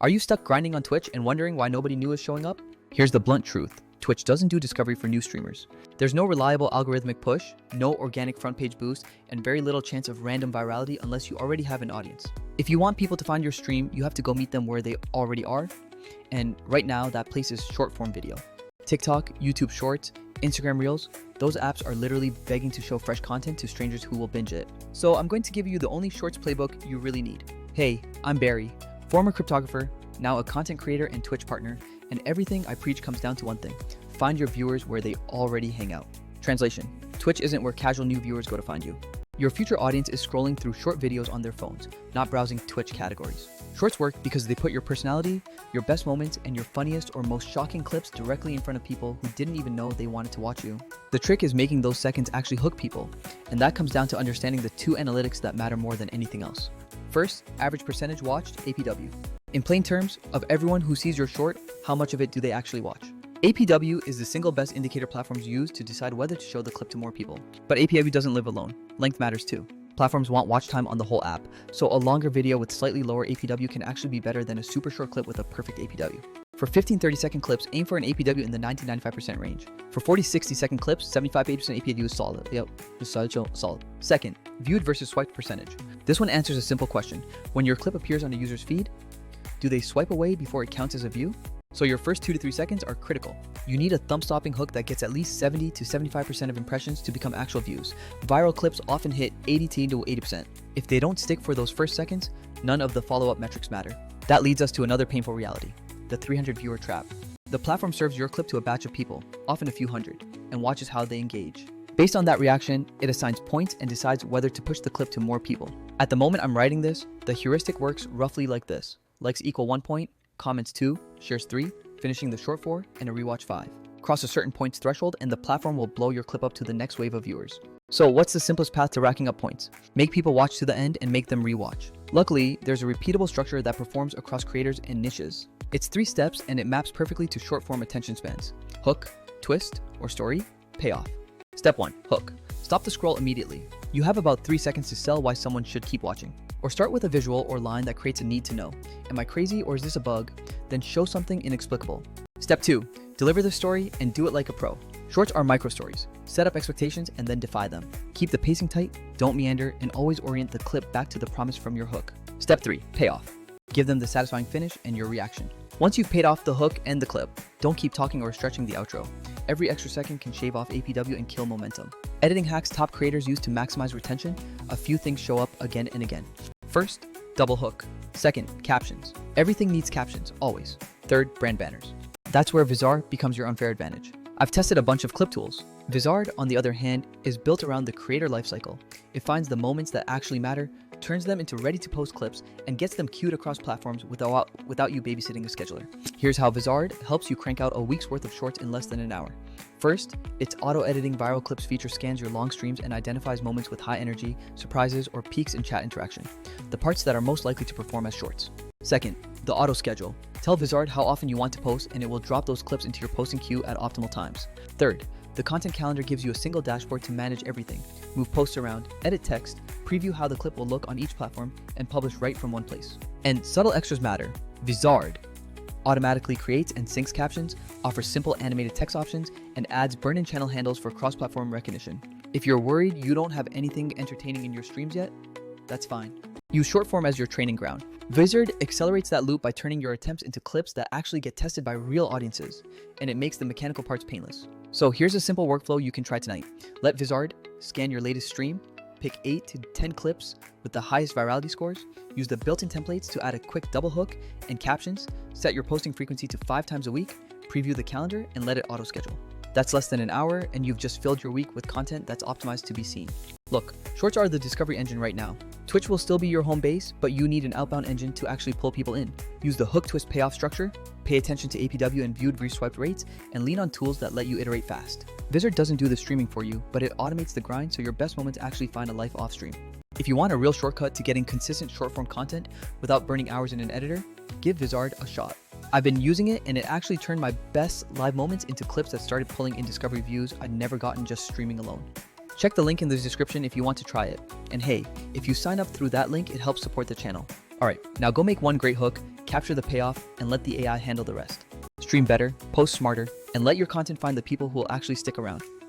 Are you stuck grinding on Twitch and wondering why nobody new is showing up? Here's the blunt truth. Twitch doesn't do discovery for new streamers. There's no reliable algorithmic push, no organic front page boost, and very little chance of random virality unless you already have an audience. If you want people to find your stream, you have to go meet them where they already are. And right now, that place is short form video. TikTok, YouTube Shorts, Instagram Reels, those apps are literally begging to show fresh content to strangers who will binge it. So I'm going to give you the only Shorts playbook you really need. Hey, I'm Barry, former cryptographer, now a content creator and Twitch partner, and everything I preach comes down to one thing: find your viewers where they already hang out. Translation: Twitch isn't where casual new viewers go to find you. Your future audience is scrolling through short videos on their phones, not browsing Twitch categories. Shorts work because they put your personality, your best moments, and your funniest or most shocking clips directly in front of people who didn't even know they wanted to watch you. The trick is making those seconds actually hook people, and that comes down to understanding the two analytics that matter more than anything else. First, average percentage watched, APW. In plain terms, of everyone who sees your short, how much of it do they actually watch? APW is the single best indicator platforms use to decide whether to show the clip to more people. But APW doesn't live alone. Length matters too. Platforms want watch time on the whole app, so a longer video with slightly lower APW can actually be better than a super short clip with a perfect APW. For 15-30 second clips, aim for an APW in the 90-95% range. For 40-60 second clips, 75-80% APW is solid. Yep, just solid. Second, viewed versus swiped percentage. This one answers a simple question. When your clip appears on a user's feed, do they swipe away before it counts as a view? So your first 2 to 3 seconds are critical. You need a thumb-stopping hook that gets at least 70 to 75% of impressions to become actual views. Viral clips often hit 80 to 80%. If they don't stick for those first seconds, none of the follow-up metrics matter. That leads us to another painful reality: the 300 viewer trap. The platform serves your clip to a batch of people, often a few hundred, and watches how they engage. Based on that reaction, it assigns points and decides whether to push the clip to more people. At the moment I'm writing this, the heuristic works roughly like this: likes equal 1 point, comments 2, shares 3, finishing the short 4, and a rewatch 5. Cross a certain points threshold and the platform will blow your clip up to the next wave of viewers. So what's the simplest path to racking up points? Make people watch to the end and make them rewatch. Luckily, there's a repeatable structure that performs across creators and niches. It's 3 steps and it maps perfectly to short form attention spans: hook, twist, or story, payoff. Step 1, hook. Stop the scroll immediately. You have about 3 seconds to sell why someone should keep watching. Or start with a visual or line that creates a need to know. Am I crazy or is this a bug? Then show something inexplicable. Step 2, deliver the story and do it like a pro. Shorts are micro stories. Set up expectations and then defy them. Keep the pacing tight, don't meander, and always orient the clip back to the promise from your hook. Step 3, payoff. Give them the satisfying finish and your reaction. Once you've paid off the hook and the clip, don't keep talking or stretching the outro. Every extra second can shave off APW and kill momentum. Editing hacks top creators use to maximize retention. A few things show up again and again. First, double hook. Second, captions. Everything needs captions, always. Third, brand banners. That's where Vizard becomes your unfair advantage. I've tested a bunch of clip tools. Vizard, on the other hand, is built around the creator lifecycle. It finds the moments that actually matter, turns them into ready-to-post clips, and gets them queued across platforms without you babysitting a scheduler. Here's how Vizard helps you crank out a week's worth of shorts in less than an hour. First, its auto-editing viral clips feature scans your long streams and identifies moments with high energy, surprises, or peaks in chat interaction, the parts that are most likely to perform as shorts. Second, the auto schedule. Tell Vizard how often you want to post and it will drop those clips into your posting queue at optimal times. Third, the content calendar gives you a single dashboard to manage everything, move posts around, edit text, preview how the clip will look on each platform, and publish right from one place. And subtle extras matter. Vizard automatically creates and syncs captions, offers simple animated text options, and adds burn-in channel handles for cross-platform recognition. If you're worried you don't have anything entertaining in your streams yet, that's fine. Use short form as your training ground. Vizard accelerates that loop by turning your attempts into clips that actually get tested by real audiences, and it makes the mechanical parts painless. So here's a simple workflow you can try tonight. Let Vizard scan your latest stream, pick 8 to 10 clips with the highest virality scores, use the built-in templates to add a quick double hook and captions, set your posting frequency to 5 times a week, preview the calendar, and let it auto-schedule. That's less than an hour, and you've just filled your week with content that's optimized to be seen. Look, shorts are the discovery engine right now. Twitch will still be your home base, but you need an outbound engine to actually pull people in. Use the hook twist payoff structure, pay attention to APW and viewed versus swiped rates, and lean on tools that let you iterate fast. Vizard doesn't do the streaming for you, but it automates the grind so your best moments actually find a life off stream. If you want a real shortcut to getting consistent short form content without burning hours in an editor, give Vizard a shot. I've been using it and it actually turned my best live moments into clips that started pulling in discovery views I'd never gotten just streaming alone. Check the link in the description if you want to try it. And hey, if you sign up through that link, it helps support the channel. Alright, now go make one great hook, capture the payoff, and let the AI handle the rest. Stream better, post smarter, and let your content find the people who will actually stick around.